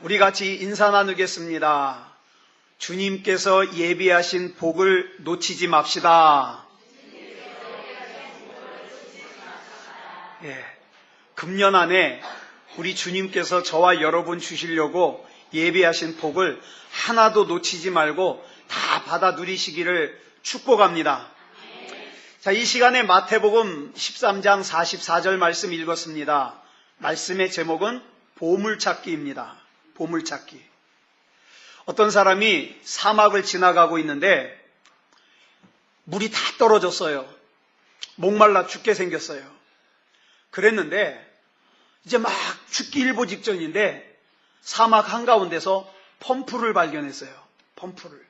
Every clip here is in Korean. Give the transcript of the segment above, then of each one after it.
우리 같이 인사 나누겠습니다. 주님께서 예비하신 복을 놓치지 맙시다. 금년 안에 우리 주님께서 저와 여러분 주시려고 예비하신 복을 하나도 놓치지 말고 다 받아 누리시기를 축복합니다. 자, 이 시간에 마태복음 13장 44절 말씀 읽었습니다. 말씀의 제목은 보물찾기입니다. 보물찾기. 어떤 사람이 사막을 지나가고 있는데 물이 다 떨어졌어요. 목말라 죽게 생겼어요. 그랬는데 이제 막 죽기 일보 직전인데 사막 한가운데서 펌프를 발견했어요. 펌프를.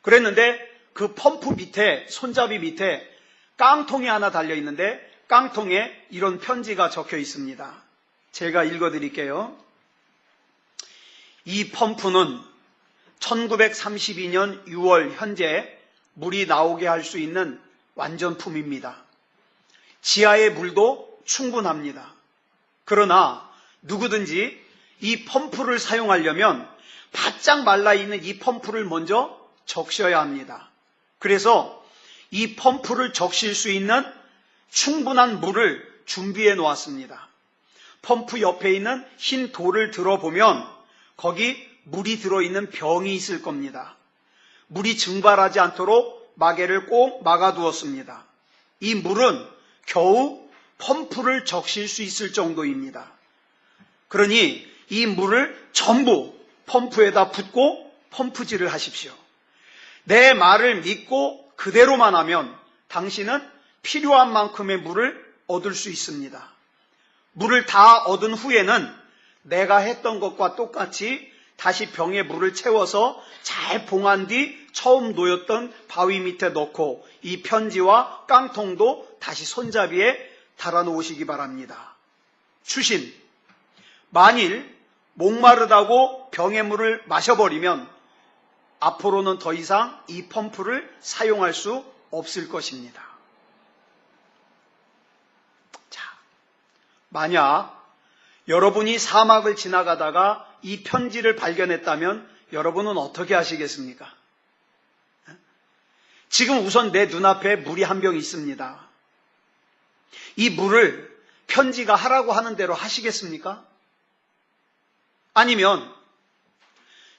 그랬는데 그 펌프 밑에, 손잡이 밑에 깡통이 하나 달려있는데 깡통에 이런 편지가 적혀 있습니다. 제가 읽어드릴게요. 이 펌프는 1932년 6월 현재 물이 나오게 할 수 있는 완전품입니다. 지하의 물도 충분합니다. 그러나 누구든지 이 펌프를 사용하려면 바짝 말라있는 이 펌프를 먼저 적셔야 합니다. 그래서 이 펌프를 적실 수 있는 충분한 물을 준비해 놓았습니다. 펌프 옆에 있는 흰 돌을 들어보면 거기 물이 들어있는 병이 있을 겁니다. 물이 증발하지 않도록 마개를 꼭 막아두었습니다. 이 물은 겨우 펌프를 적실 수 있을 정도입니다. 그러니 이 물을 전부 펌프에다 붓고 펌프질을 하십시오. 내 말을 믿고 그대로만 하면 당신은 필요한 만큼의 물을 얻을 수 있습니다. 물을 다 얻은 후에는 내가 했던 것과 똑같이 다시 병에 물을 채워서 잘 봉한 뒤 처음 놓였던 바위 밑에 넣고 이 편지와 깡통도 다시 손잡이에 달아놓으시기 바랍니다. 추신, 만일 목마르다고 병의 물을 마셔버리면 앞으로는 더 이상 이 펌프를 사용할 수 없을 것입니다. 자, 만약 여러분이 사막을 지나가다가 이 편지를 발견했다면 여러분은 어떻게 하시겠습니까? 지금 우선 내 눈앞에 물이 한 병 있습니다. 이 물을 편지가 하라고 하는 대로 하시겠습니까? 아니면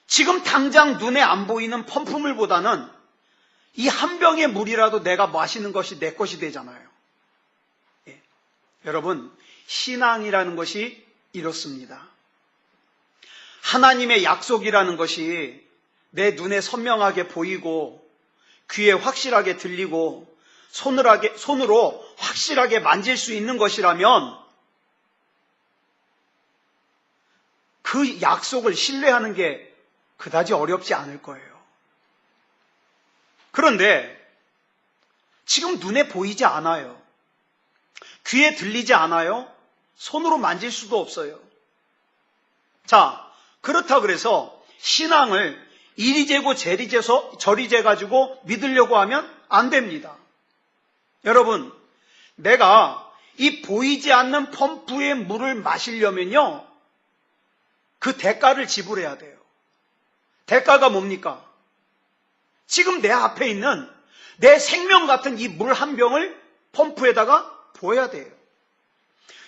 지금 당장 눈에 안 보이는 펌프물보다는 이 한 병의 물이라도 내가 마시는 것이 내 것이 되잖아요. 여러분, 신앙이라는 것이 이렇습니다. 하나님의 약속이라는 것이 내 눈에 선명하게 보이고 귀에 확실하게 들리고 손으로 확실하게 만질 수 있는 것이라면 그 약속을 신뢰하는 게 그다지 어렵지 않을 거예요. 그런데 지금 눈에 보이지 않아요. 귀에 들리지 않아요. 손으로 만질 수도 없어요. 자, 그렇다 그래서 신앙을 이리 재고 저리 재가지고 믿으려고 하면 안 됩니다. 여러분, 내가 이 보이지 않는 펌프의 물을 마시려면요, 그 대가를 지불해야 돼요. 대가가 뭡니까? 지금 내 앞에 있는 내 생명 같은 이 물 한 병을 펌프에다가 부어야 돼요.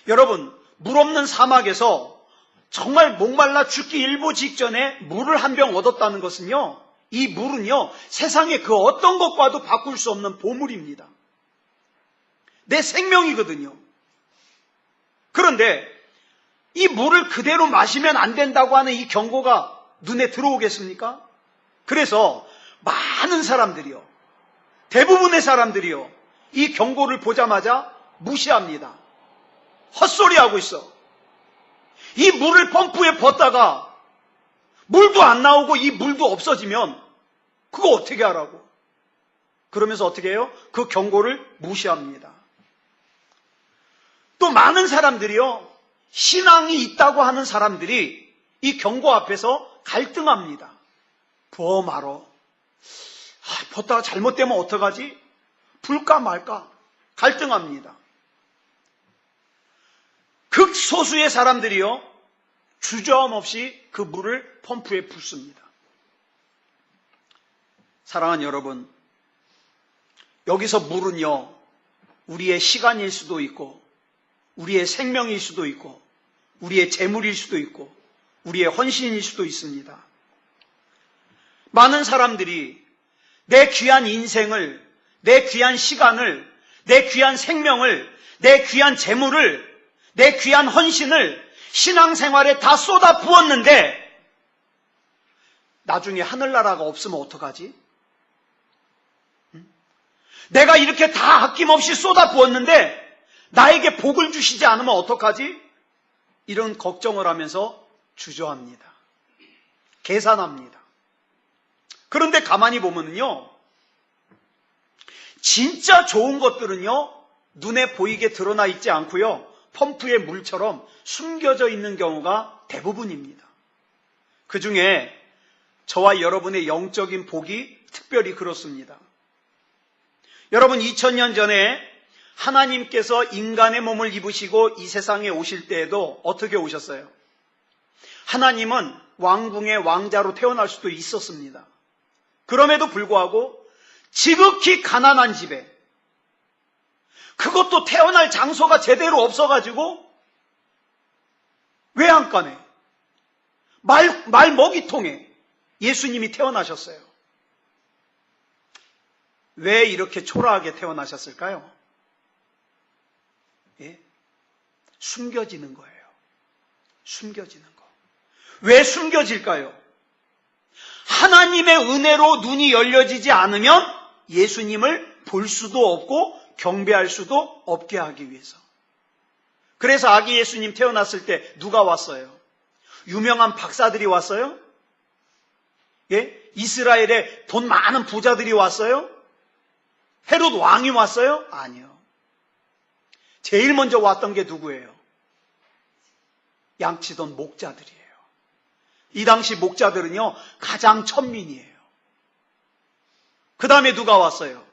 여러분, 물 없는 사막에서 정말 목말라 죽기 일보 직전에 물을 한 병 얻었다는 것은요, 이 물은요, 세상의 그 어떤 것과도 바꿀 수 없는 보물입니다. 내 생명이거든요. 그런데 이 물을 그대로 마시면 안 된다고 하는 이 경고가 눈에 들어오겠습니까? 그래서 많은 사람들이요, 대부분의 사람들이요, 이 경고를 보자마자 무시합니다. 헛소리하고 있어. 이 물을 펌프에 붓다가 물도 안 나오고 이 물도 없어지면 그거 어떻게 하라고? 그러면서 어떻게 해요? 그 경고를 무시합니다. 또 많은 사람들이요, 신앙이 있다고 하는 사람들이 이 경고 앞에서 갈등합니다. 부어 말어. 붓다가 잘못되면 어떡하지? 불까 말까? 갈등합니다. 극소수의 사람들이요, 주저함 없이 그 물을 펌프에 붓습니다. 사랑하는 여러분, 여기서 물은요, 우리의 시간일 수도 있고, 우리의 생명일 수도 있고, 우리의 재물일 수도 있고, 우리의 헌신일 수도 있습니다. 많은 사람들이 내 귀한 인생을, 내 귀한 시간을, 내 귀한 생명을, 내 귀한 재물을, 내 귀한 헌신을 신앙생활에 다 쏟아 부었는데 나중에 하늘나라가 없으면 어떡하지? 내가 이렇게 다 아낌없이 쏟아 부었는데 나에게 복을 주시지 않으면 어떡하지? 이런 걱정을 하면서 주저합니다. 계산합니다. 그런데 가만히 보면요, 진짜 좋은 것들은요, 눈에 보이게 드러나 있지 않고요, 펌프의 물처럼 숨겨져 있는 경우가 대부분입니다. 그 중에 저와 여러분의 영적인 복이 특별히 그렇습니다. 여러분, 2000년 전에 하나님께서 인간의 몸을 입으시고 이 세상에 오실 때에도 어떻게 오셨어요? 하나님은 왕궁의 왕자로 태어날 수도 있었습니다. 그럼에도 불구하고 지극히 가난한 집에, 그것도 태어날 장소가 제대로 없어가지고 외양간에, 말 먹이통에 예수님이 태어나셨어요. 왜 이렇게 초라하게 태어나셨을까요? 예? 숨겨지는 거예요. 숨겨지는 거. 왜 숨겨질까요? 하나님의 은혜로 눈이 열려지지 않으면 예수님을 볼 수도 없고 경배할 수도 없게 하기 위해서. 그래서 아기 예수님 태어났을 때 누가 왔어요? 유명한 박사들이 왔어요? 예? 이스라엘에 돈 많은 부자들이 왔어요? 헤롯 왕이 왔어요? 아니요. 제일 먼저 왔던 게 누구예요? 양치던 목자들이에요. 이 당시 목자들은요, 가장 천민이에요. 그 다음에 누가 왔어요?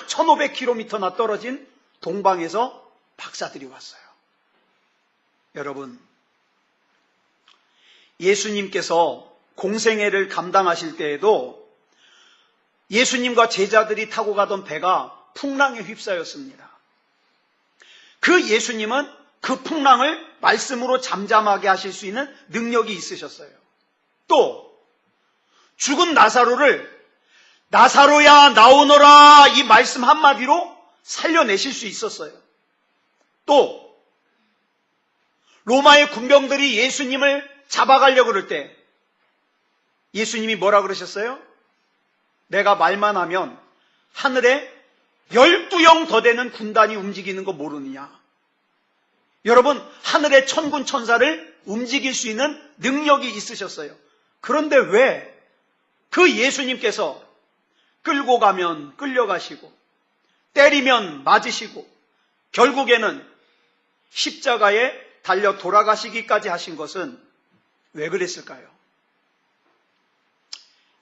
1500km나 떨어진 동방에서 박사들이 왔어요. 여러분, 예수님께서 공생애를 감당하실 때에도 예수님과 제자들이 타고 가던 배가 풍랑에 휩싸였습니다. 그 예수님은 그 풍랑을 말씀으로 잠잠하게 하실 수 있는 능력이 있으셨어요. 또 죽은 나사로를 나사로야 나오너라 이 말씀 한마디로 살려내실 수 있었어요. 또 로마의 군병들이 예수님을 잡아가려고 그럴 때 예수님이 뭐라 그러셨어요? 내가 말만 하면 하늘에 12영 더 되는 군단이 움직이는 거 모르느냐. 여러분, 하늘의 천군 천사를 움직일 수 있는 능력이 있으셨어요. 그런데 왜 그 예수님께서 끌고 가면 끌려가시고 때리면 맞으시고 결국에는 십자가에 달려 돌아가시기까지 하신 것은 왜 그랬을까요?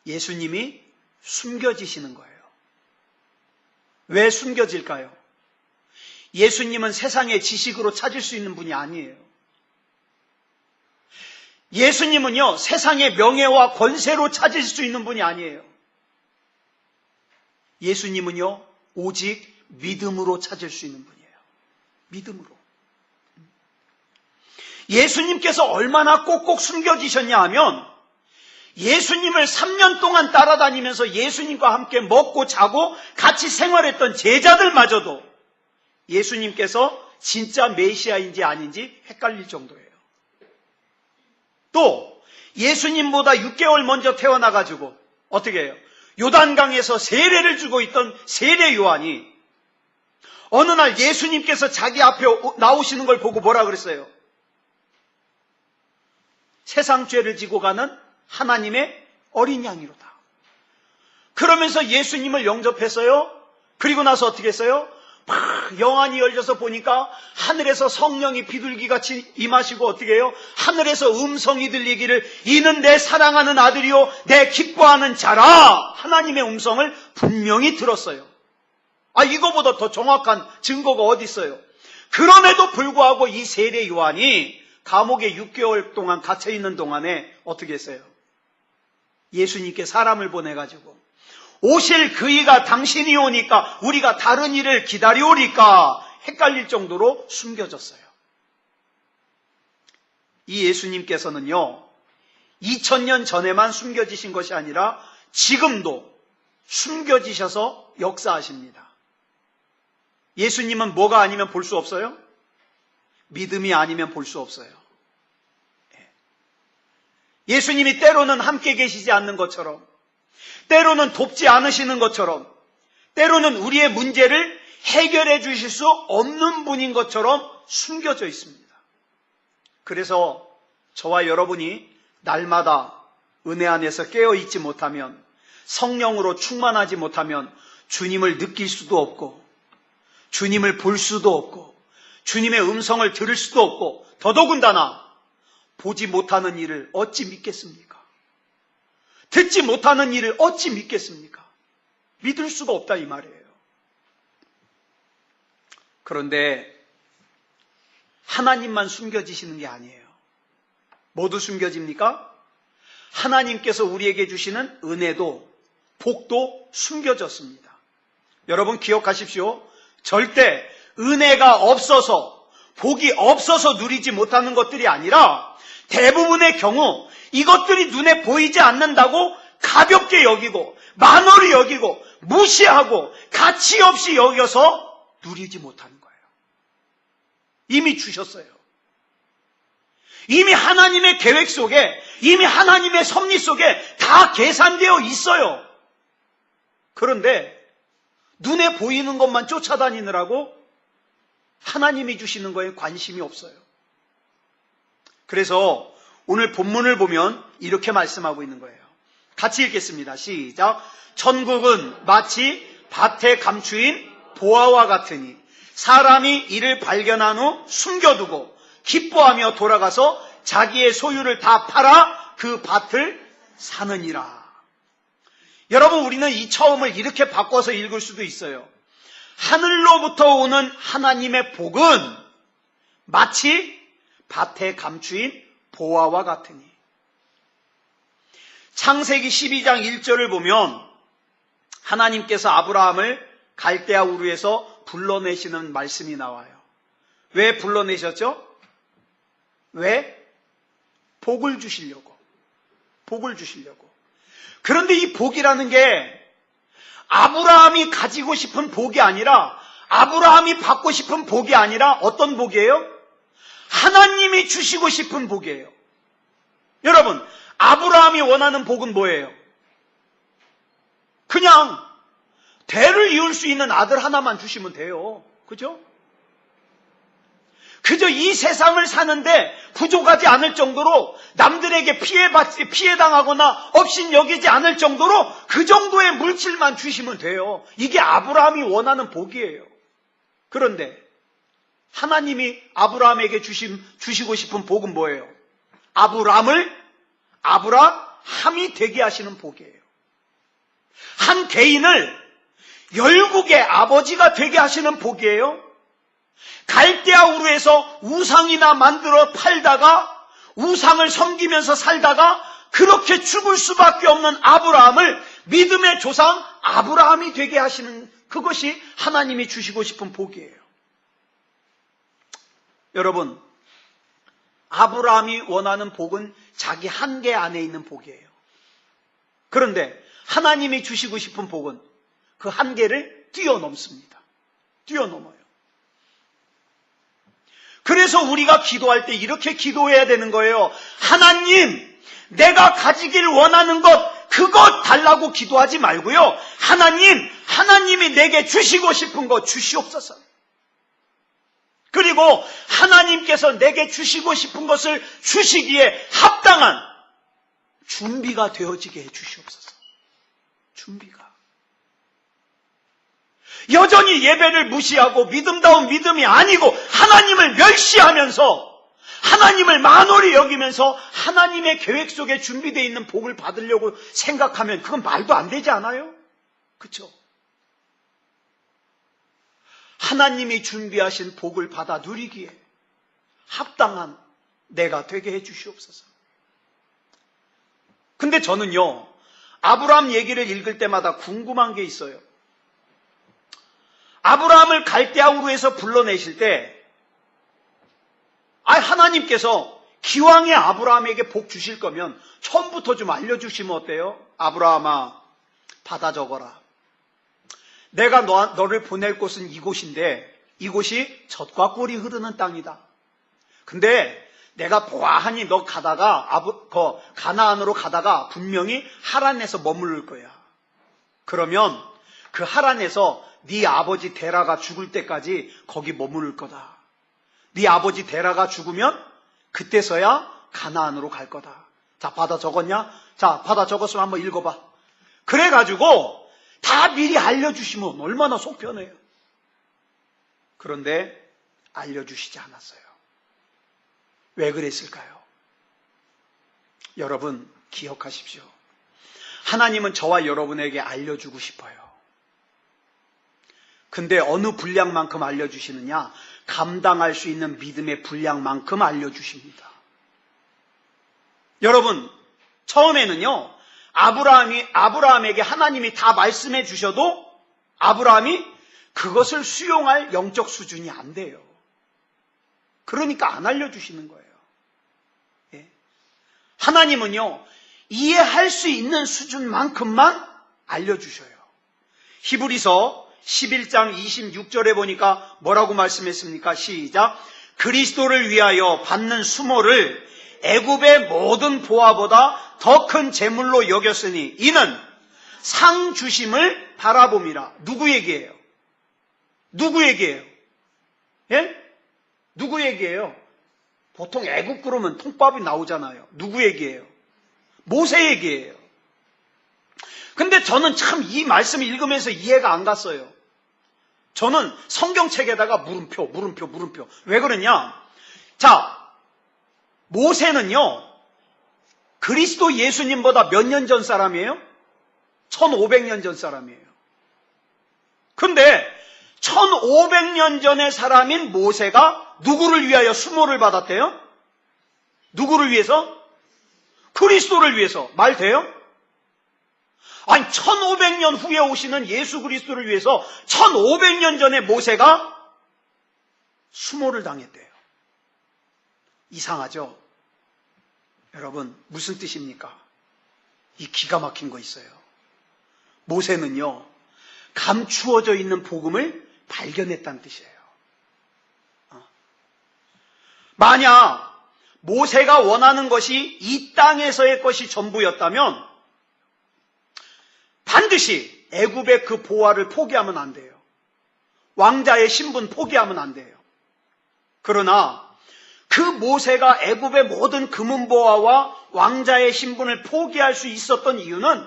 예수님이 숨겨지시는 거예요. 왜 숨겨질까요? 예수님은 세상의 지식으로 찾을 수 있는 분이 아니에요. 예수님은요, 세상의 명예와 권세로 찾을 수 있는 분이 아니에요. 예수님은요, 오직 믿음으로 찾을 수 있는 분이에요. 믿음으로. 예수님께서 얼마나 꼭꼭 숨겨지셨냐 하면 예수님을 3년 동안 따라다니면서 예수님과 함께 먹고 자고 같이 생활했던 제자들마저도 예수님께서 진짜 메시아인지 아닌지 헷갈릴 정도예요. 또 예수님보다 6개월 먼저 태어나가지고 어떻게 해요? 요단강에서 세례를 주고 있던 세례 요한이 어느 날 예수님께서 자기 앞에 나오시는 걸 보고 뭐라 그랬어요? 세상 죄를 지고 가는 하나님의 어린 양이로다. 그러면서 예수님을 영접했어요. 그리고 나서 어떻게 했어요? 막 영안이 열려서 보니까 하늘에서 성령이 비둘기같이 임하시고 어떻게 해요? 하늘에서 음성이 들리기를 이는 내 사랑하는 아들이요 내 기뻐하는 자라. 하나님의 음성을 분명히 들었어요. 이거보다 더 정확한 증거가 어디 있어요? 그럼에도 불구하고 이 세례 요한이 감옥에 6개월 동안 갇혀 있는 동안에 어떻게 했어요? 예수님께 사람을 보내가지고 오실 그이가 당신이 오니까 우리가 다른 일을 기다려오니까 헷갈릴 정도로 숨겨졌어요. 이 예수님께서는요, 2000년 전에만 숨겨지신 것이 아니라 지금도 숨겨지셔서 역사하십니다. 예수님은 뭐가 아니면 볼 수 없어요? 믿음이 아니면 볼 수 없어요. 예수님이 때로는 함께 계시지 않는 것처럼, 때로는 돕지 않으시는 것처럼, 때로는 우리의 문제를 해결해 주실 수 없는 분인 것처럼 숨겨져 있습니다. 그래서 저와 여러분이 날마다 은혜 안에서 깨어있지 못하면, 성령으로 충만하지 못하면 주님을 느낄 수도 없고, 주님을 볼 수도 없고, 주님의 음성을 들을 수도 없고, 더더군다나 보지 못하는 일을 어찌 믿겠습니까? 듣지 못하는 일을 어찌 믿겠습니까? 믿을 수가 없다 이 말이에요. 그런데 하나님만 숨겨지시는 게 아니에요. 모두 숨겨집니까? 하나님께서 우리에게 주시는 은혜도 복도 숨겨졌습니다. 여러분 기억하십시오. 절대 은혜가 없어서, 복이 없어서 누리지 못하는 것들이 아니라 대부분의 경우 이것들이 눈에 보이지 않는다고 가볍게 여기고 만홀히 여기고 무시하고 가치 없이 여겨서 누리지 못하는 거예요. 이미 주셨어요. 이미 하나님의 계획 속에, 이미 하나님의 섭리 속에 다 계산되어 있어요. 그런데 눈에 보이는 것만 쫓아다니느라고 하나님이 주시는 거에 관심이 없어요. 그래서 오늘 본문을 보면 이렇게 말씀하고 있는 거예요. 같이 읽겠습니다. 시작. 천국은 마치 밭에 감추인 보화와 같으니 사람이 이를 발견한 후 숨겨두고 기뻐하며 돌아가서 자기의 소유를 다 팔아 그 밭을 사느니라. 여러분, 우리는 이 처음을 이렇게 바꿔서 읽을 수도 있어요. 하늘로부터 오는 하나님의 복은 마치 밭에 감추인 보화와 같으니. 창세기 12장 1절을 보면 하나님께서 아브라함을 갈대아 우르에서 불러내시는 말씀이 나와요. 왜 불러내셨죠? 왜? 복을 주시려고. 복을 주시려고. 그런데 이 복이라는 게 아브라함이 가지고 싶은 복이 아니라, 아브라함이 받고 싶은 복이 아니라 어떤 복이에요? 하나님이 주시고 싶은 복이에요. 여러분, 아브라함이 원하는 복은 뭐예요? 그냥 대를 이을 수 있는 아들 하나만 주시면 돼요. 그죠? 그저 이 세상을 사는데 부족하지 않을 정도로, 남들에게 피해당하거나 업신여기지 않을 정도로 그 정도의 물질만 주시면 돼요. 이게 아브라함이 원하는 복이에요. 그런데 하나님이 아브라함에게 주시고 싶은 복은 뭐예요? 아브라함이 되게 하시는 복이에요. 한 개인을 열국의 아버지가 되게 하시는 복이에요. 갈대아 우르에서 우상이나 만들어 팔다가 우상을 섬기면서 살다가 그렇게 죽을 수밖에 없는 아브라함을 믿음의 조상 아브라함이 되게 하시는, 그것이 하나님이 주시고 싶은 복이에요. 여러분, 아브라함이 원하는 복은 자기 한계 안에 있는 복이에요. 그런데 하나님이 주시고 싶은 복은 그 한계를 뛰어넘습니다. 뛰어넘어요. 그래서 우리가 기도할 때 이렇게 기도해야 되는 거예요. 하나님, 내가 가지길 원하는 것, 그것 달라고 기도하지 말고요. 하나님이 내게 주시고 싶은 것 주시옵소서. 그리고 하나님께서 내게 주시고 싶은 것을 주시기에 합당한 준비가 되어지게 해 주시옵소서. 준비가. 여전히 예배를 무시하고 믿음다운 믿음이 아니고 하나님을 멸시하면서, 하나님을 만홀히 여기면서 하나님의 계획 속에 준비되어 있는 복을 받으려고 생각하면 그건 말도 안 되지 않아요? 그렇죠? 하나님이 준비하신 복을 받아 누리기에 합당한 내가 되게 해주시옵소서. 근데 저는요, 아브라함 얘기를 읽을 때마다 궁금한 게 있어요. 아브라함을 갈대아우르에서 불러내실 때 하나님께서 기왕에 아브라함에게 복 주실 거면 처음부터 좀 알려주시면 어때요? 아브라함아, 받아 적어라. 내가 너를 보낼 곳은 이곳인데 이곳이 젖과 꿀이 흐르는 땅이다. 근데 내가 보아하니 너 가다가 가나안으로 가다가 분명히 하란에서 머무를 거야. 그러면 그 하란에서 네 아버지 데라가 죽을 때까지 거기 머무를 거다. 네 아버지 데라가 죽으면 그때서야 가나안으로 갈 거다. 자, 받아 적었냐? 자, 받아 적었으면 한번 읽어봐. 그래가지고 다 미리 알려주시면 얼마나 속 편해요. 그런데 알려주시지 않았어요. 왜 그랬을까요? 여러분 기억하십시오. 하나님은 저와 여러분에게 알려주고 싶어요. 근데 어느 분량만큼 알려주시느냐? 감당할 수 있는 믿음의 분량만큼 알려주십니다. 여러분, 처음에는요, 아브라함에게 하나님이 다 말씀해 주셔도 아브라함이 그것을 수용할 영적 수준이 안 돼요. 그러니까 안 알려주시는 거예요. 예. 하나님은요, 이해할 수 있는 수준만큼만 알려주셔요. 히브리서 11장 26절에 보니까 뭐라고 말씀했습니까? 시작. 그리스도를 위하여 받는 수모를 애굽의 모든 보화보다 더 큰 재물로 여겼으니 이는 상 주심을 바라봄이라. 누구 얘기예요? 누구 얘기예요? 예? 누구 얘기예요? 보통 애굽 그러면 통밥이 나오잖아요. 누구 얘기예요? 모세 얘기예요. 근데 저는 참 이 말씀을 읽으면서 이해가 안 갔어요. 저는 성경책에다가 물음표. 왜 그러냐? 자, 모세는요, 그리스도 예수님보다 몇 년 전 사람이에요? 1500년 전 사람이에요. 근데 1500년 전의 사람인 모세가 누구를 위하여 수모를 받았대요? 누구를 위해서? 그리스도를 위해서. 말 돼요? 아니 1500년 후에 오시는 예수 그리스도를 위해서 1500년 전에 모세가 수모를 당했대요. 이상하죠? 여러분 무슨 뜻입니까? 이 기가 막힌 거 있어요. 모세는요, 감추어져 있는 복음을 발견했다는 뜻이에요. 만약 모세가 원하는 것이 이 땅에서의 것이 전부였다면 반드시 애굽의 그 보화를 포기하면 안 돼요. 왕자의 신분 포기하면 안 돼요. 그러나 그 모세가 애굽의 모든 금은보화와 왕자의 신분을 포기할 수 있었던 이유는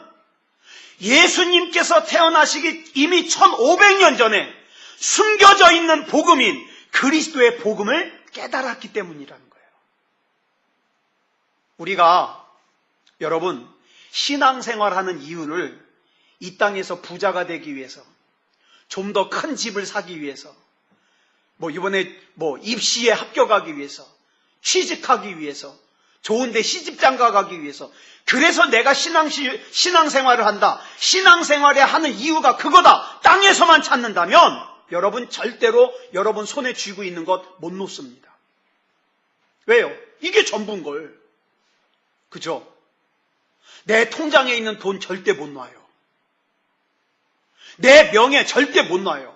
예수님께서 태어나시기 이미 1500년 전에 숨겨져 있는 복음인 그리스도의 복음을 깨달았기 때문이라는 거예요. 우리가 여러분 신앙생활하는 이유를 이 땅에서 부자가 되기 위해서, 좀 더 큰 집을 사기 위해서, 이번에 입시에 합격하기 위해서, 취직하기 위해서, 좋은데 시집장가 가기 위해서, 그래서 내가 신앙생활을 한다. 신앙생활에 하는 이유가 그거다. 땅에서만 찾는다면 여러분 절대로 여러분 손에 쥐고 있는 것 못 놓습니다. 왜요? 이게 전부인 걸. 그죠? 내 통장에 있는 돈 절대 못 놔요. 내 명예 절대 못 놔요.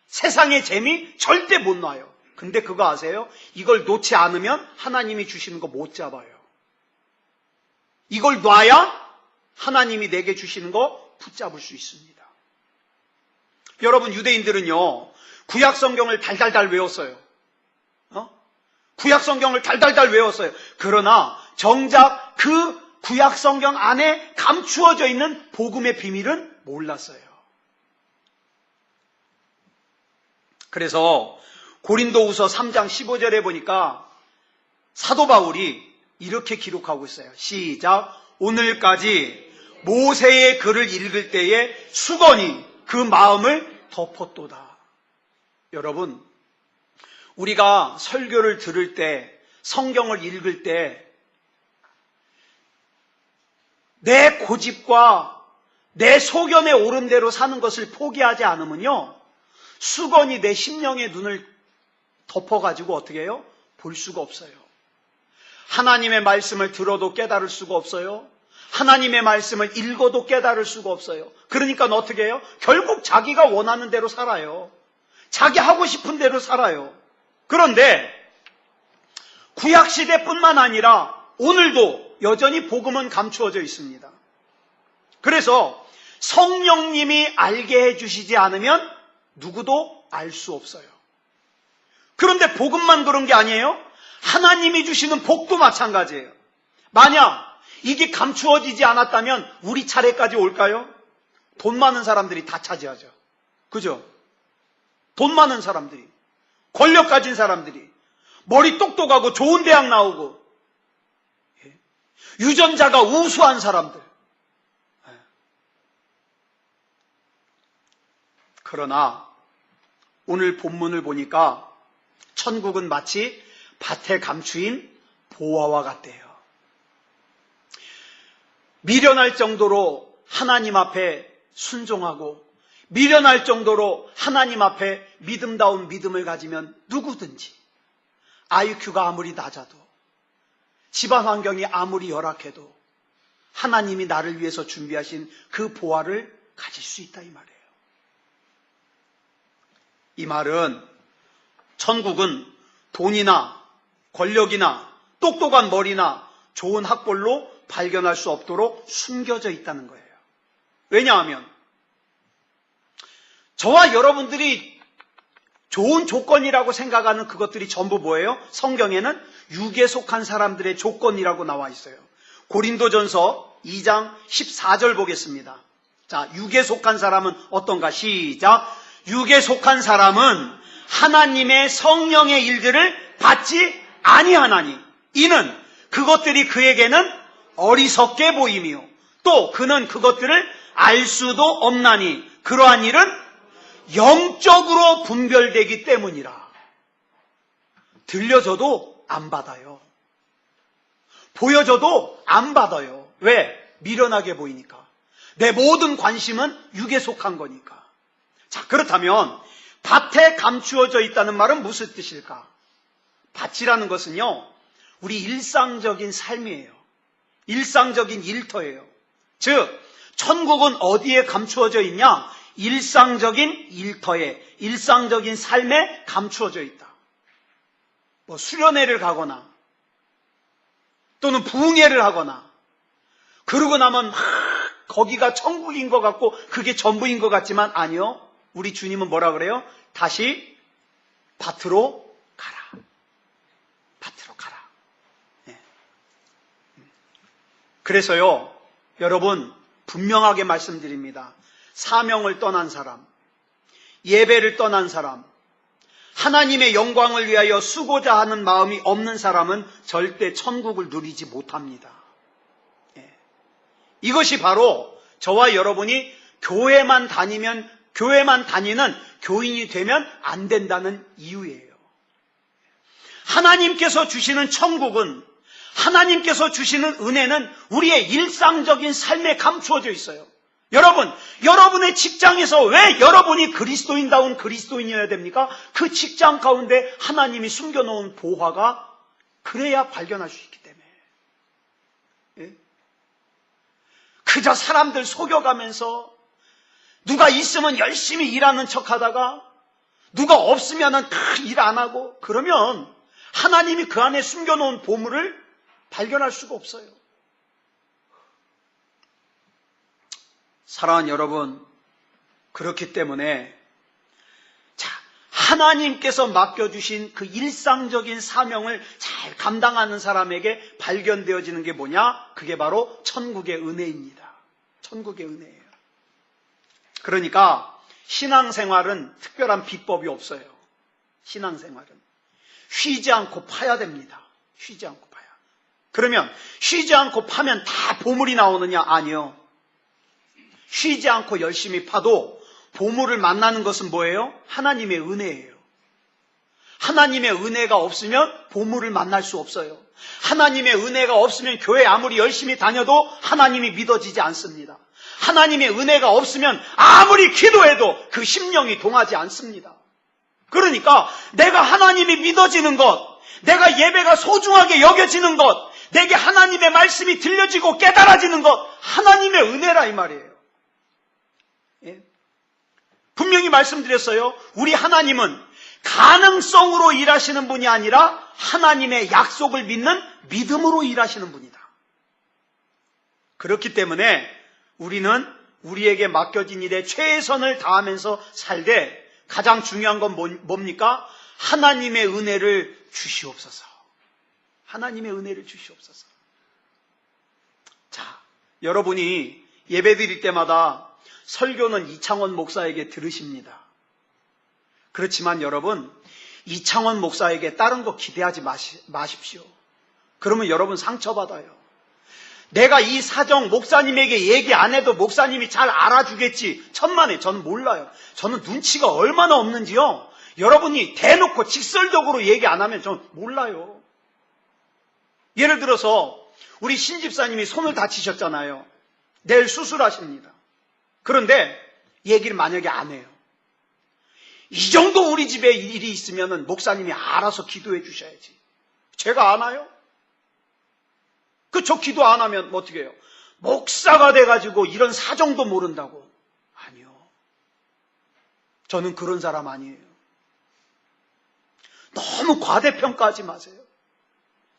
세상의 재미 절대 못 놔요. 근데 그거 아세요? 이걸 놓지 않으면 하나님이 주시는 거 못 잡아요. 이걸 놔야 하나님이 내게 주시는 거 붙잡을 수 있습니다. 여러분 유대인들은요, 구약 성경을 달달달 외웠어요. 구약 성경을 달달달 외웠어요. 그러나 정작 그 구약 성경 안에 감추어져 있는 복음의 비밀은 몰랐어요. 그래서 고린도후서 3장 15절에 보니까 사도 바울이 이렇게 기록하고 있어요. 시작. 오늘까지 모세의 글을 읽을 때에 수건이 그 마음을 덮었도다. 여러분, 우리가 설교를 들을 때 성경을 읽을 때 내 고집과 내 소견에 오른 대로 사는 것을 포기하지 않으면요, 수건이 내 심령의 눈을 덮어가지고 어떻게 해요? 볼 수가 없어요. 하나님의 말씀을 들어도 깨달을 수가 없어요. 하나님의 말씀을 읽어도 깨달을 수가 없어요. 그러니까 어떻게 해요? 결국 자기가 원하는 대로 살아요. 자기 하고 싶은 대로 살아요. 그런데 구약시대뿐만 아니라 오늘도 여전히 복음은 감추어져 있습니다. 그래서 성령님이 알게 해주시지 않으면 누구도 알 수 없어요. 그런데 복음만 그런 게 아니에요. 하나님이 주시는 복도 마찬가지예요. 만약 이게 감추어지지 않았다면 우리 차례까지 올까요? 돈 많은 사람들이 다 차지하죠. 그죠? 돈 많은 사람들이, 권력 가진 사람들이, 머리 똑똑하고 좋은 대학 나오고, 유전자가 우수한 사람들. 그러나 오늘 본문을 보니까 천국은 마치 밭에 감추인 보화와 같대요. 미련할 정도로 하나님 앞에 순종하고 미련할 정도로 하나님 앞에 믿음다운 믿음을 가지면 누구든지 IQ가 아무리 낮아도 집안 환경이 아무리 열악해도 하나님이 나를 위해서 준비하신 그 보화를 가질 수 있다 이 말이에요. 이 말은 천국은 돈이나 권력이나 똑똑한 머리나 좋은 학벌로 발견할 수 없도록 숨겨져 있다는 거예요. 왜냐하면 저와 여러분들이 좋은 조건이라고 생각하는 그것들이 전부 뭐예요? 성경에는 육에 속한 사람들의 조건이라고 나와 있어요. 고린도전서 2장 14절 보겠습니다. 자, 육에 속한 사람은 어떤가? 시작. 육에 속한 사람은 하나님의 성령의 일들을 받지 아니하나니 이는 그것들이 그에게는 어리석게 보이며 또 그는 그것들을 알 수도 없나니 그러한 일은 영적으로 분별되기 때문이라. 들려줘도 안 받아요. 보여줘도 안 받아요. 왜? 미련하게 보이니까. 내 모든 관심은 육에 속한 거니까. 자, 그렇다면 밭에 감추어져 있다는 말은 무슨 뜻일까? 밭이라는 것은요, 우리 일상적인 삶이에요. 일상적인 일터예요. 즉, 천국은 어디에 감추어져 있냐? 일상적인 일터에, 일상적인 삶에 감추어져 있다. 뭐 수련회를 가거나 또는 부흥회를 하거나 그러고 나면 거기가 천국인 것 같고 그게 전부인 것 같지만 아니요. 우리 주님은 뭐라 그래요? 다시 밭으로 가라. 밭으로 가라. 네. 그래서요, 여러분 분명하게 말씀드립니다. 사명을 떠난 사람, 예배를 떠난 사람, 하나님의 영광을 위하여 쓰고자 하는 마음이 없는 사람은 절대 천국을 누리지 못합니다. 예. 이것이 바로 저와 여러분이 교회만 다니는 교인이 되면 안 된다는 이유예요. 하나님께서 주시는 천국은, 하나님께서 주시는 은혜는 우리의 일상적인 삶에 감추어져 있어요. 여러분, 여러분의 직장에서 왜 여러분이 그리스도인다운 그리스도인이어야 됩니까? 그 직장 가운데 하나님이 숨겨놓은 보화가 그래야 발견할 수 있기 때문에. 예? 그저 사람들 속여가면서 누가 있으면 열심히 일하는 척하다가 누가 없으면 일 안 하고 그러면 하나님이 그 안에 숨겨놓은 보물을 발견할 수가 없어요. 사랑하는 여러분, 그렇기 때문에 하나님께서 맡겨주신 그 일상적인 사명을 잘 감당하는 사람에게 발견되어지는 게 뭐냐? 그게 바로 천국의 은혜입니다. 천국의 은혜예요. 그러니까 신앙생활은 특별한 비법이 없어요. 신앙생활은 쉬지 않고 파야 됩니다. 쉬지 않고 파야. 그러면 쉬지 않고 파면 다 보물이 나오느냐? 아니요. 쉬지 않고 열심히 파도 보물을 만나는 것은 뭐예요? 하나님의 은혜예요. 하나님의 은혜가 없으면 보물을 만날 수 없어요. 하나님의 은혜가 없으면 교회 아무리 열심히 다녀도 하나님이 믿어지지 않습니다. 하나님의 은혜가 없으면 아무리 기도해도 그 심령이 동하지 않습니다. 그러니까 내가 하나님이 믿어지는 것, 내가 예배가 소중하게 여겨지는 것, 내게 하나님의 말씀이 들려지고 깨달아지는 것, 하나님의 은혜라 이 말이에요. 예? 분명히 말씀드렸어요. 우리 하나님은 가능성으로 일하시는 분이 아니라 하나님의 약속을 믿는 믿음으로 일하시는 분이다. 그렇기 때문에 우리는 우리에게 맡겨진 일에 최선을 다하면서 살되 가장 중요한 건 뭡니까? 하나님의 은혜를 주시옵소서. 하나님의 은혜를 주시옵소서. 자, 여러분이 예배 드릴 때마다 설교는 이창원 목사에게 들으십니다. 그렇지만 여러분, 이창원 목사에게 다른 거 기대하지 마십시오. 그러면 여러분 상처받아요. 내가 이 사정 목사님에게 얘기 안 해도 목사님이 잘 알아주겠지. 천만에 저는 몰라요. 저는 눈치가 얼마나 없는지요. 여러분이 대놓고 직설적으로 얘기 안 하면 저는 몰라요. 예를 들어서 우리 신집사님이 손을 다치셨잖아요. 내일 수술하십니다. 그런데 얘기를 만약에 안 해요. 이 정도 우리 집에 일이 있으면 목사님이 알아서 기도해 주셔야지. 제가 안 와요? 저 기도 안 하면 어떻게 해요? 목사가 돼가지고 이런 사정도 모른다고. 아니요. 저는 그런 사람 아니에요. 너무 과대평가하지 마세요.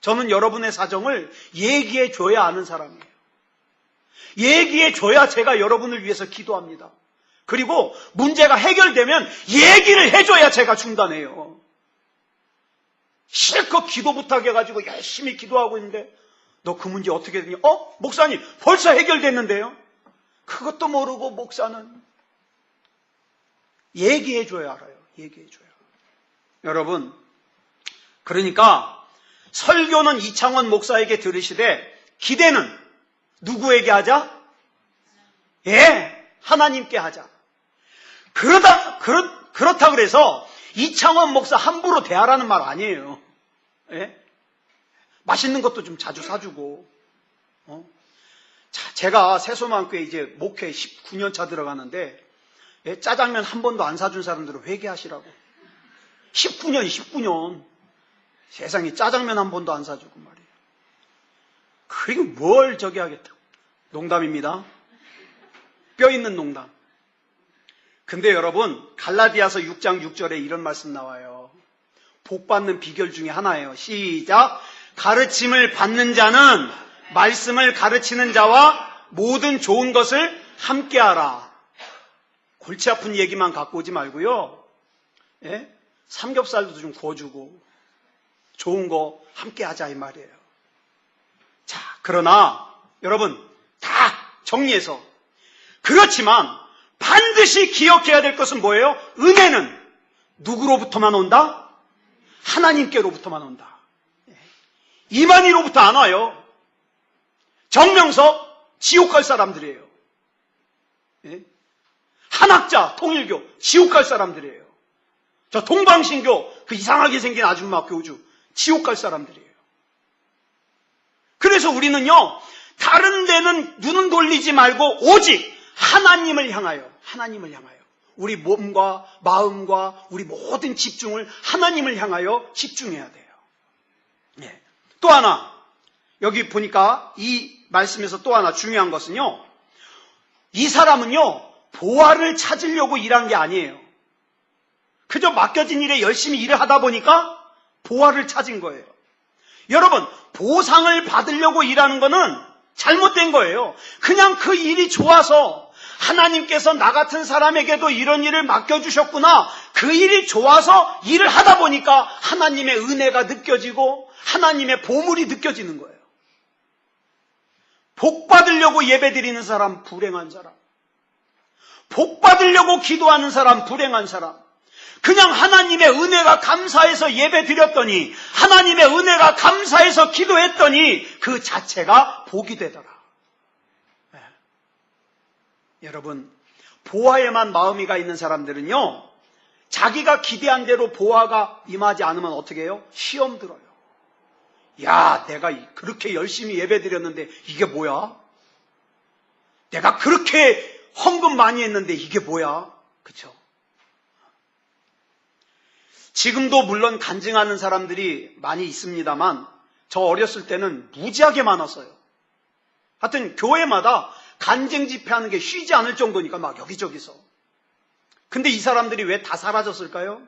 저는 여러분의 사정을 얘기해 줘야 아는 사람이에요. 얘기해 줘야 제가 여러분을 위해서 기도합니다. 그리고 문제가 해결되면 얘기를 해줘야 제가 중단해요. 실컷 기도 부탁해가지고 열심히 기도하고 있는데 너 그 문제 어떻게 되냐? 목사님 벌써 해결됐는데요? 그것도 모르고 목사는 얘기해줘야 알아요. 얘기해줘야. 여러분, 그러니까 설교는 이창원 목사에게 들으시되 기대는 누구에게 하자? 예, 하나님께 하자. 그렇다 그래서 이창원 목사 함부로 대하라는 말 아니에요. 예? 맛있는 것도 좀 자주 사주고. 자, 제가 새소망교회 이제 목회 19년 차 들어가는데 예, 짜장면 한 번도 안 사준 사람들은 회개하시라고. 19년. 세상에 짜장면 한 번도 안 사주고 말이에요. 그리고 뭘 저기 하겠다고. 농담입니다. 뼈 있는 농담. 근데 여러분, 갈라디아서 6장 6절에 이런 말씀 나와요. 복 받는 비결 중에 하나예요. 시작. 가르침을 받는 자는 말씀을 가르치는 자와 모든 좋은 것을 함께하라. 골치 아픈 얘기만 갖고 오지 말고요. 예? 삼겹살도 좀 구워주고 좋은 거 함께하자 이 말이에요. 자, 그러나 여러분 다 정리해서 그렇지만 반드시 기억해야 될 것은 뭐예요? 은혜는 누구로부터만 온다? 하나님께로부터만 온다. 이만희로부터 안 와요. 정명석 지옥 갈 사람들이에요. 예? 한학자 통일교 지옥 갈 사람들이에요. 저 동방신교 그 이상하게 생긴 아줌마 교주 지옥 갈 사람들이에요. 그래서 우리는요 다른 데는 눈은 돌리지 말고 오직 하나님을 향하여 우리 몸과 마음과 우리 모든 집중을 하나님을 향하여 집중해야 돼요. 네. 또 하나 여기 보니까 이 말씀에서 또 하나 중요한 것은요 이 사람은요 보화를 찾으려고 일한 게 아니에요. 그저 맡겨진 일에 열심히 일을 하다 보니까 보화를 찾은 거예요. 여러분 보상을 받으려고 일하는 거는 잘못된 거예요. 그냥 그 일이 좋아서 하나님께서 나 같은 사람에게도 이런 일을 맡겨주셨구나. 그 일이 좋아서 일을 하다 보니까 하나님의 은혜가 느껴지고 하나님의 보물이 느껴지는 거예요. 복 받으려고 예배 드리는 사람 불행한 사람. 복 받으려고 기도하는 사람 불행한 사람. 그냥 하나님의 은혜가 감사해서 예배 드렸더니 하나님의 은혜가 감사해서 기도했더니 그 자체가 복이 되더라. 네. 여러분 보화에만 마음이 가 있는 사람들은요 자기가 기대한 대로 보화가 임하지 않으면 어떻게 해요? 시험 들어요. 야, 내가 그렇게 열심히 예배 드렸는데 이게 뭐야? 내가 그렇게 헌금 많이 했는데 이게 뭐야? 그쵸? 지금도 물론 간증하는 사람들이 많이 있습니다만 저 어렸을 때는 무지하게 많았어요. 하여튼 교회마다 간증 집회하는 게 쉬지 않을 정도니까 막 여기저기서. 근데 이 사람들이 왜 다 사라졌을까요?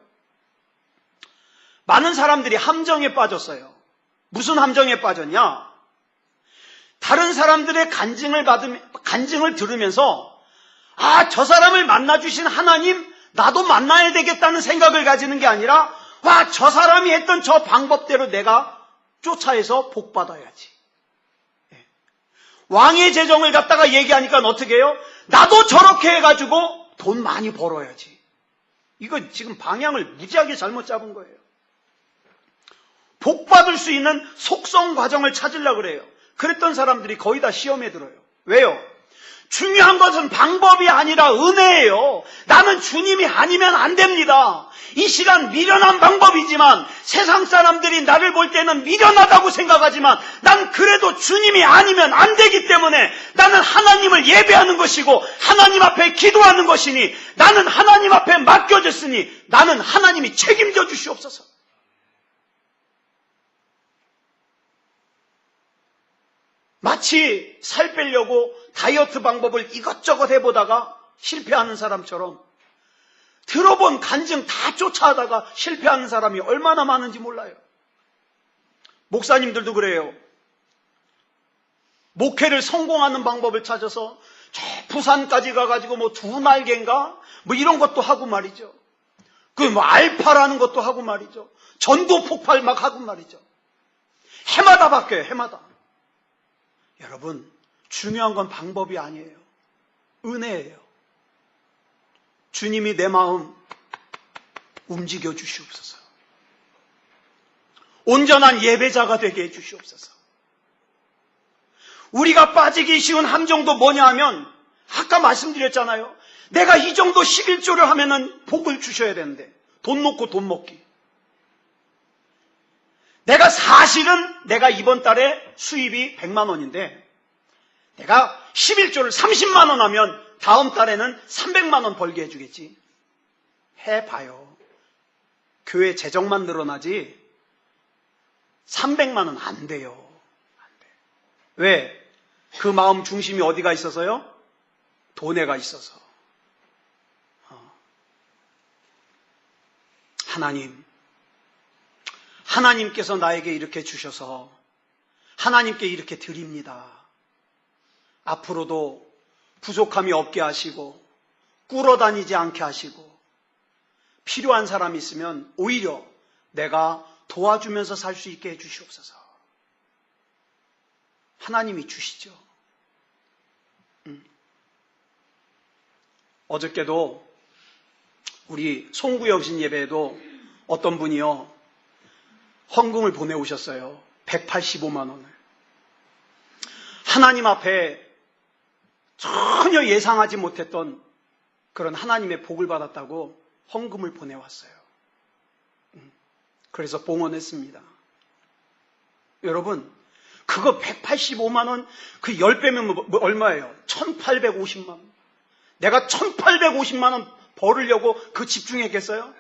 많은 사람들이 함정에 빠졌어요. 무슨 함정에 빠졌냐? 다른 사람들의 간증을 들으면서 아, 저 사람을 만나주신 하나님 나도 만나야 되겠다는 생각을 가지는 게 아니라 와, 저 사람이 했던 저 방법대로 내가 쫓아해서 복 받아야지. 왕의 재정을 갖다가 얘기하니까 어떻게 해요? 나도 저렇게 해가지고 돈 많이 벌어야지. 이거 지금 방향을 무지하게 잘못 잡은 거예요. 복 받을 수 있는 속성 과정을 찾으려고 그래요. 그랬던 사람들이 거의 다 시험에 들어요. 왜요? 중요한 것은 방법이 아니라 은혜예요. 나는 주님이 아니면 안 됩니다. 이 시간 미련한 방법이지만 세상 사람들이 나를 볼 때는 미련하다고 생각하지만 난 그래도 주님이 아니면 안 되기 때문에 나는 하나님을 예배하는 것이고 하나님 앞에 기도하는 것이니 나는 하나님 앞에 맡겨졌으니 나는 하나님이 책임져 주시옵소서. 마치 살 빼려고 다이어트 방법을 이것저것 해보다가 실패하는 사람처럼 들어본 간증 다 쫓아하다가 실패하는 사람이 얼마나 많은지 몰라요. 목사님들도 그래요. 목회를 성공하는 방법을 찾아서 저 부산까지 가가지고 뭐 2날개인가 뭐 이런 것도 하고 말이죠. 그 뭐 알파라는 것도 하고 말이죠. 전도 폭발 막 하고 말이죠. 해마다 바뀌어요. 해마다. 여러분, 중요한 건 방법이 아니에요. 은혜예요. 주님이 내 마음 움직여 주시옵소서. 온전한 예배자가 되게 해 주시옵소서. 우리가 빠지기 쉬운 함정도 뭐냐 하면 아까 말씀드렸잖아요. 내가 이 정도 11조를 하면은 복을 주셔야 되는데 돈 놓고 돈 먹기. 사실은 내가 이번 달에 수입이 100만 원인데 내가 11조를 30만 원 하면 다음 달에는 300만 원 벌게 해주겠지. 해봐요. 교회 재정만 늘어나지 300만 원 안 돼요. 안 돼. 왜? 그 마음 중심이 어디가 있어서요? 돈에가 있어서. 하나님께서 나에게 이렇게 주셔서 하나님께 이렇게 드립니다. 앞으로도 부족함이 없게 하시고 꿇어다니지 않게 하시고 필요한 사람이 있으면 오히려 내가 도와주면서 살 수 있게 해주시옵소서. 하나님이 주시죠. 어저께도 우리 송구영신 예배에도 어떤 분이요 헌금을 보내오셨어요. 185만 원을. 하나님 앞에 전혀 예상하지 못했던 그런 하나님의 복을 받았다고 헌금을 보내왔어요. 그래서 봉헌했습니다. 여러분, 그거 185만 원, 그 10배면 얼마예요? 1850만 원. 내가 1850만 원 벌으려고 그 집중했겠어요?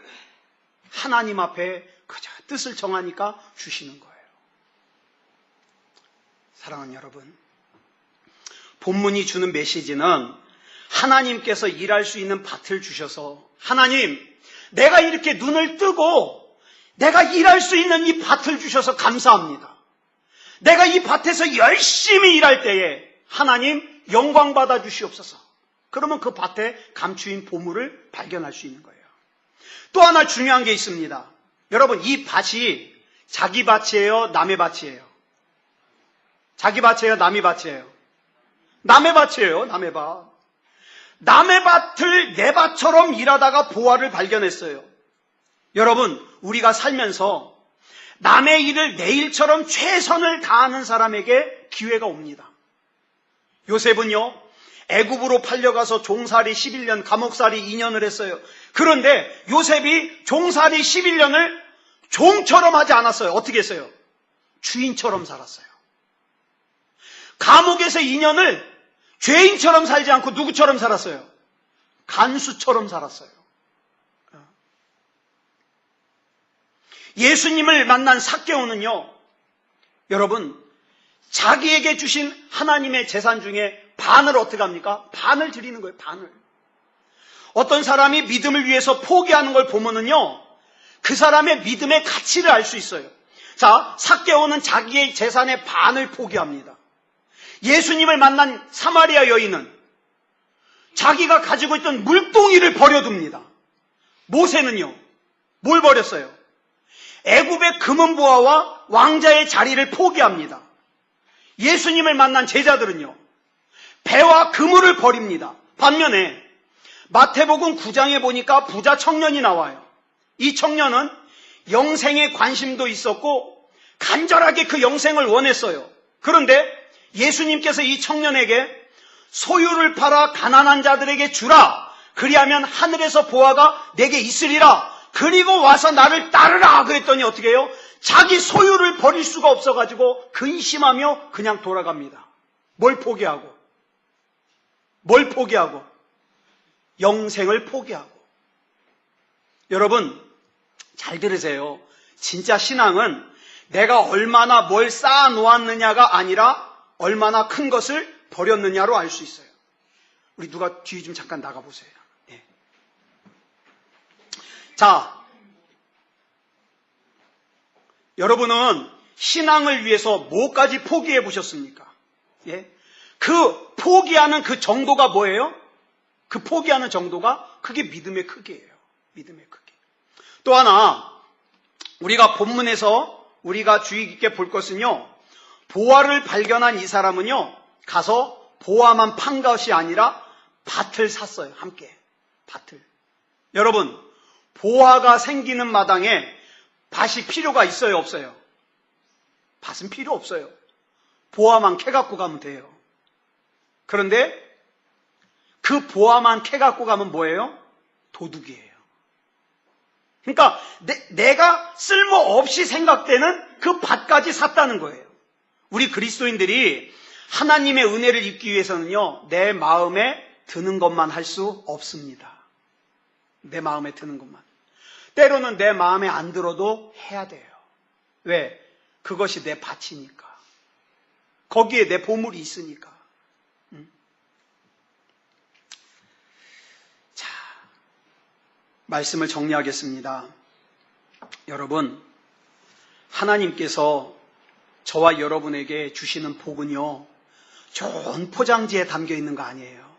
하나님 앞에 그저 뜻을 정하니까 주시는 거예요. 사랑하는 여러분, 본문이 주는 메시지는 하나님께서 일할 수 있는 밭을 주셔서 하나님, 내가 이렇게 눈을 뜨고 내가 일할 수 있는 이 밭을 주셔서 감사합니다. 내가 이 밭에서 열심히 일할 때에 하나님 영광 받아 주시옵소서. 그러면 그 밭에 감추인 보물을 발견할 수 있는 거예요. 또 하나 중요한 게 있습니다. 여러분, 이 밭이 자기 밭이에요? 남의 밭이에요? 자기 밭이에요? 남의 밭이에요? 남의 밭이에요. 남의 밭. 남의 밭을 내 밭처럼 일하다가 보화를 발견했어요. 여러분, 우리가 살면서 남의 일을 내 일처럼 최선을 다하는 사람에게 기회가 옵니다. 요셉은요, 애굽으로 팔려가서 종살이 11년, 감옥살이 2년을 했어요. 그런데 요셉이 종살이 11년을 종처럼 하지 않았어요. 어떻게 했어요? 주인처럼 살았어요. 감옥에서 2년을 죄인처럼 살지 않고 누구처럼 살았어요? 간수처럼 살았어요. 예수님을 만난 삭개오는요, 여러분, 자기에게 주신 하나님의 재산 중에 반을 어떻게 합니까? 반을 드리는 거예요, 반을. 어떤 사람이 믿음을 위해서 포기하는 걸 보면은요, 그 사람의 믿음의 가치를 알 수 있어요. 자, 삭개오는 자기의 재산의 반을 포기합니다. 예수님을 만난 사마리아 여인은 자기가 가지고 있던 물동이를 버려둡니다. 모세는요, 뭘 버렸어요? 애굽의 금은보화와 왕자의 자리를 포기합니다. 예수님을 만난 제자들은요, 배와 그물을 버립니다. 반면에 마태복음 9장에 보니까 부자 청년이 나와요. 이 청년은 영생에 관심도 있었고 간절하게 그 영생을 원했어요. 그런데 예수님께서 이 청년에게 소유를 팔아 가난한 자들에게 주라. 그리하면 하늘에서 보화가 내게 있으리라. 그리고 와서 나를 따르라. 그랬더니 어떻게 해요? 자기 소유를 버릴 수가 없어가지고 근심하며 그냥 돌아갑니다. 뭘 포기하고? 뭘 포기하고? 영생을 포기하고. 여러분, 잘 들으세요. 진짜 신앙은 내가 얼마나 뭘 쌓아 놓았느냐가 아니라 얼마나 큰 것을 버렸느냐로 알 수 있어요. 우리 누가 뒤 좀 잠깐 나가보세요. 네. 자, 여러분은 신앙을 위해서 뭐까지 포기해 보셨습니까? 예? 그 포기하는 그 정도가 뭐예요? 그 포기하는 정도가 그게 믿음의 크기예요. 믿음의 크기. 또 하나, 우리가 본문에서 우리가 주의 깊게 볼 것은요, 보화를 발견한 이 사람은요, 가서 보화만 판 것이 아니라 밭을 샀어요. 함께. 밭을. 여러분, 보화가 생기는 마당에 밭이 필요가 있어요, 없어요? 밭은 필요 없어요. 보화만 캐갖고 가면 돼요. 그런데 그 보화만 캐갖고 가면 뭐예요? 도둑이에요. 그러니까 내가 쓸모없이 생각되는 그 밭까지 샀다는 거예요. 우리 그리스도인들이 하나님의 은혜를 입기 위해서는요, 내 마음에 드는 것만 할 수 없습니다. 내 마음에 드는 것만. 때로는 내 마음에 안 들어도 해야 돼요. 왜? 그것이 내 밭이니까. 거기에 내 보물이 있으니까. 자, 말씀을 정리하겠습니다. 여러분, 하나님께서 저와 여러분에게 주시는 복은요, 좋은 포장지에 담겨 있는 거 아니에요.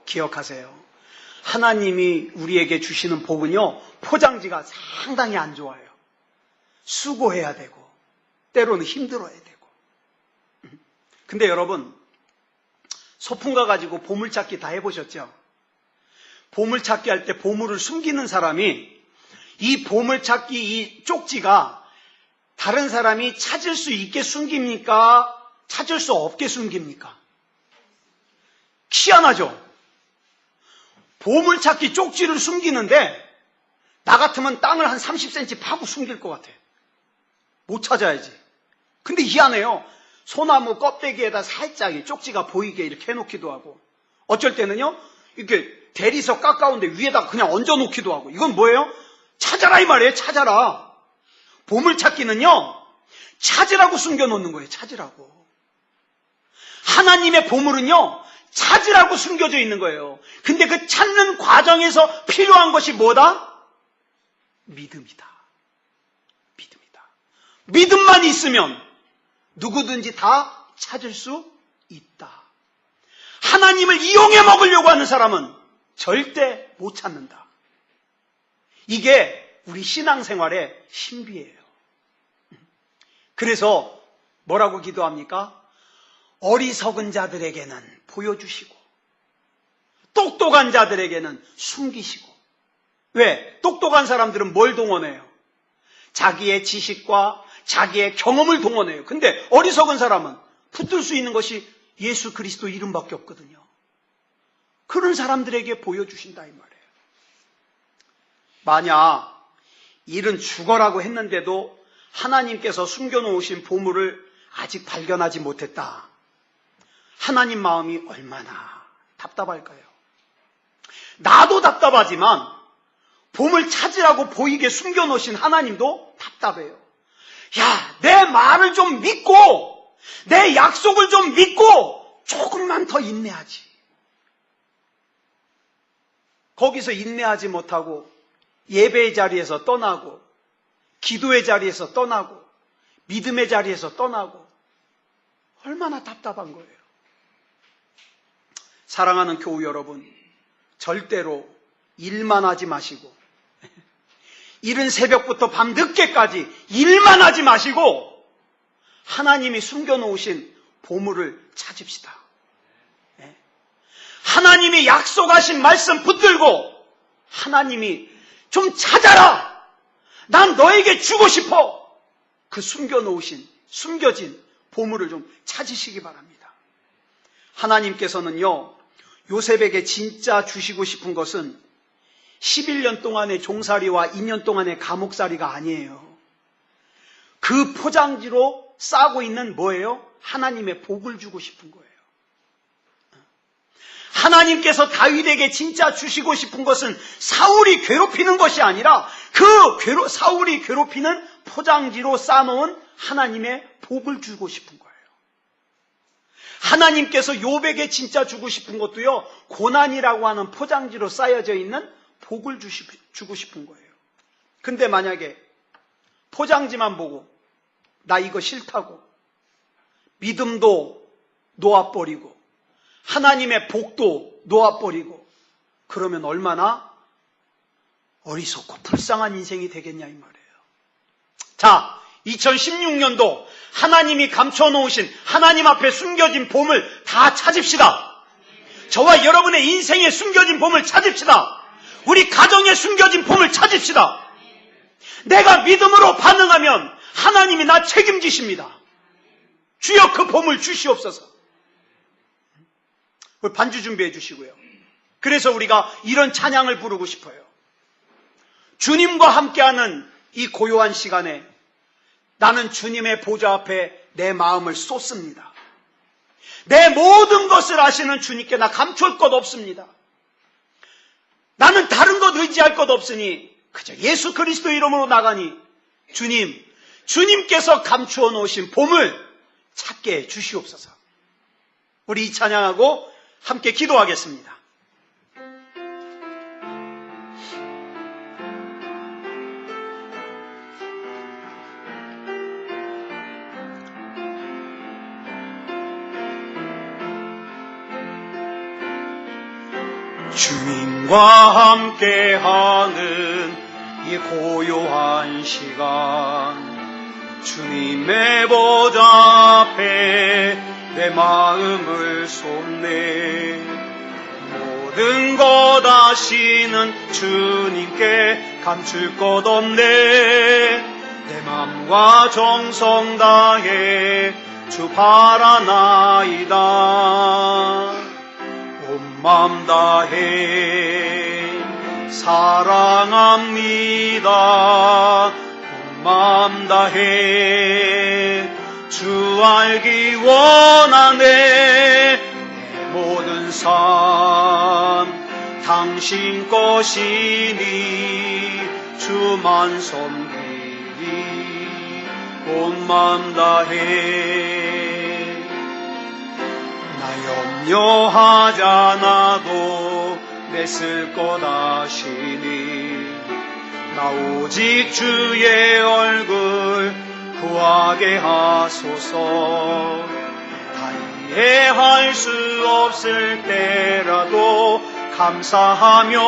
기억하세요. 하나님이 우리에게 주시는 복은요, 포장지가 상당히 안 좋아요. 수고해야 되고, 때로는 힘들어야 되고. 근데 여러분, 소풍 가가지고 보물찾기 다 해보셨죠? 보물찾기 할 때 보물을 숨기는 사람이 이 보물찾기 이 쪽지가 다른 사람이 찾을 수 있게 숨깁니까? 찾을 수 없게 숨깁니까? 희한하죠? 보물찾기 쪽지를 숨기는데 나 같으면 땅을 한 30cm 파고 숨길 것 같아. 못 찾아야지. 근데 희한해요. 소나무 껍데기에다 살짝 이 쪽지가 보이게 이렇게 해놓기도 하고, 어쩔 때는요, 이렇게 대리석 가까운데 위에다가 그냥 얹어놓기도 하고. 이건 뭐예요? 찾아라 이 말이에요. 찾아라. 보물찾기는요, 찾으라고 숨겨놓는 거예요. 찾으라고. 하나님의 보물은요, 찾으라고 숨겨져 있는 거예요. 근데 그 찾는 과정에서 필요한 것이 뭐다? 믿음이다. 믿음이다. 믿음만 있으면 누구든지 다 찾을 수 있다. 하나님을 이용해 먹으려고 하는 사람은 절대 못 찾는다. 이게 우리 신앙생활의 신비예요. 그래서 뭐라고 기도합니까? 어리석은 자들에게는 보여주시고 똑똑한 자들에게는 숨기시고. 왜? 똑똑한 사람들은 뭘 동원해요? 자기의 지식과 자기의 경험을 동원해요. 근데 어리석은 사람은 붙들 수 있는 것이 예수 그리스도 이름밖에 없거든요. 그런 사람들에게 보여주신다 이 말이에요. 만약 일은 죽어라고 했는데도 하나님께서 숨겨놓으신 보물을 아직 발견하지 못했다. 하나님 마음이 얼마나 답답할까요? 나도 답답하지만 보물 찾으라고 보이게 숨겨놓으신 하나님도 답답해요. 야, 내 말을 좀 믿고 내 약속을 좀 믿고 조금만 더 인내하지. 거기서 인내하지 못하고 예배의 자리에서 떠나고 기도의 자리에서 떠나고 믿음의 자리에서 떠나고 얼마나 답답한 거예요. 사랑하는 교우 여러분, 절대로 일만 하지 마시고 이른 새벽부터 밤 늦게까지 일만 하지 마시고 하나님이 숨겨놓으신 보물을 찾읍시다. 하나님이 약속하신 말씀 붙들고 하나님이 좀 찾아라. 난 너에게 주고 싶어. 그 숨겨진 보물을 좀 찾으시기 바랍니다. 하나님께서는요, 요셉에게 진짜 주시고 싶은 것은 11년 동안의 종살이와 2년 동안의 감옥살이가 아니에요. 그 포장지로 싸고 있는 뭐예요? 하나님의 복을 주고 싶은 거예요. 하나님께서 다윗에게 진짜 주시고 싶은 것은 사울이 괴롭히는 것이 아니라 그 사울이 괴롭히는 포장지로 싸놓은 하나님의 복을 주고 싶은 거예요. 하나님께서 욥에게 진짜 주고 싶은 것도요, 고난이라고 하는 포장지로 쌓여져 있는 복을 주고 싶은 거예요. 근데 만약에 포장지만 보고 나 이거 싫다고 믿음도 놓아버리고 하나님의 복도 놓아버리고 그러면 얼마나 어리석고 불쌍한 인생이 되겠냐 이 말이에요. 자, 2016년도 하나님이 감춰놓으신 하나님 앞에 숨겨진 보물 다 찾읍시다. 저와 여러분의 인생에 숨겨진 보물 찾읍시다. 우리 가정에 숨겨진 보물 찾읍시다. 내가 믿음으로 반응하면 하나님이 나 책임지십니다. 주여 그 보물 주시옵소서. 반주 준비해 주시고요. 그래서 우리가 이런 찬양을 부르고 싶어요. 주님과 함께하는 이 고요한 시간에 나는 주님의 보좌 앞에 내 마음을 쏟습니다. 내 모든 것을 아시는 주님께 나 감출 것 없습니다. 나는 다른 것 의지할 것 없으니 그저 예수 그리스도 이름으로 나가니 주님께서 감추어 놓으신 보물 찾게 해 주시옵소서. 우리 이 찬양하고 함께 기도하겠습니다. 주님과 함께하는 이 고요한 시간, 주님의 보좌 앞에 내 마음을 쏟네. 모든 것 아시는 주님께 감출 것 없네. 내 맘과 정성 다해 주 바라나이다. 온 맘 다해 사랑합니다. 온 맘 다해 주 알기 원하네. 내 모든 삶 당신 것이니 주만 섬기리. 온 맘 다해 나 염려하지 않아도 맺을 것 아시니. 나 오직 주의 얼굴 구하게 하소서. 다 이해할 수 없을 때라도 감사하며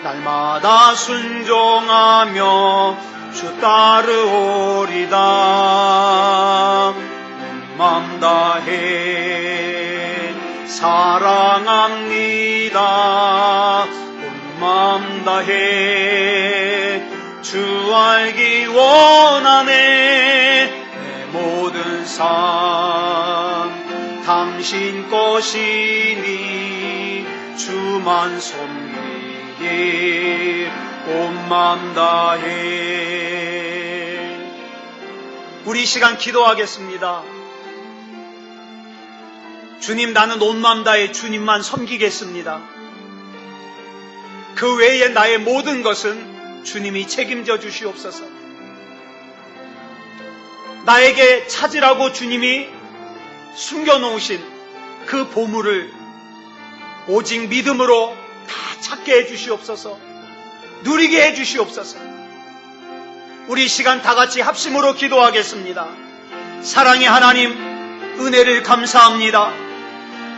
날마다 순종하며 주 따르오리다. 온 맘 다해 사랑합니다. 온 맘 다해 주 알기 원하네. 내 모든 삶 당신 것이니 주만 섬기니 온 마음 다해. 우리 이 시간 기도하겠습니다. 주님, 나는 온 마음 다해 주님만 섬기겠습니다. 그 외에 나의 모든 것은 주님이 책임져 주시옵소서. 나에게 찾으라고 주님이 숨겨놓으신 그 보물을 오직 믿음으로 다 찾게 해주시옵소서. 누리게 해주시옵소서. 우리 이 시간 다 같이 합심으로 기도하겠습니다. 사랑의 하나님, 은혜를 감사합니다.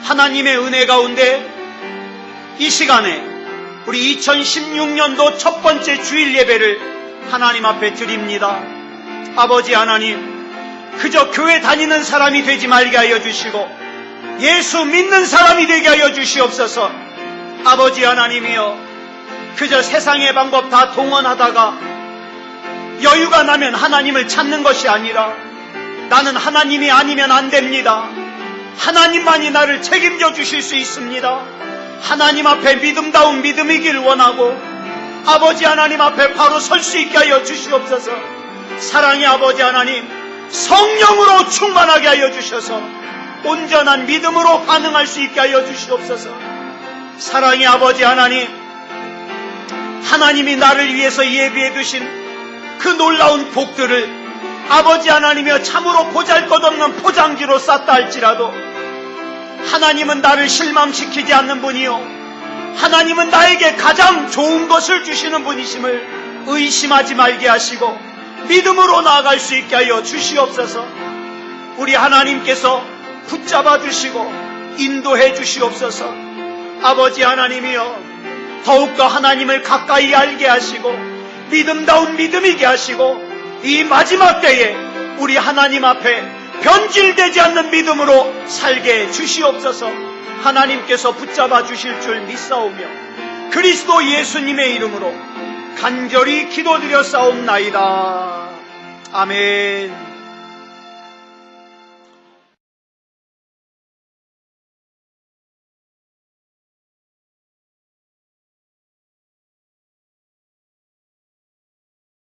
하나님의 은혜 가운데 이 시간에 우리 2016년도 첫 번째 주일 예배를 하나님 앞에 드립니다. 아버지 하나님, 그저 교회 다니는 사람이 되지 말게 하여 주시고 예수 믿는 사람이 되게 하여 주시옵소서. 아버지 하나님이여, 그저 세상의 방법 다 동원하다가 여유가 나면 하나님을 찾는 것이 아니라 나는 하나님이 아니면 안 됩니다. 하나님만이 나를 책임져 주실 수 있습니다. 하나님 앞에 믿음다운 믿음이길 원하고 아버지 하나님 앞에 바로 설 수 있게 하여 주시옵소서. 사랑의 아버지 하나님, 성령으로 충만하게 하여 주셔서 온전한 믿음으로 반응할 수 있게 하여 주시옵소서. 사랑의 아버지 하나님, 하나님이 나를 위해서 예비해 두신 그 놀라운 복들을 아버지 하나님이여 참으로 보잘것없는 포장지로 쌌다 할지라도 하나님은 나를 실망시키지 않는 분이요, 하나님은 나에게 가장 좋은 것을 주시는 분이심을 의심하지 말게 하시고 믿음으로 나아갈 수 있게 하여 주시옵소서. 우리 하나님께서 붙잡아 주시고 인도해 주시옵소서. 아버지 하나님이여, 더욱더 하나님을 가까이 알게 하시고 믿음다운 믿음이게 하시고 이 마지막 때에 우리 하나님 앞에 변질되지 않는 믿음으로 살게 해 주시옵소서. 하나님께서 붙잡아 주실 줄 믿사오며 그리스도 예수님의 이름으로 간절히 기도드려 싸움나이다. 아멘.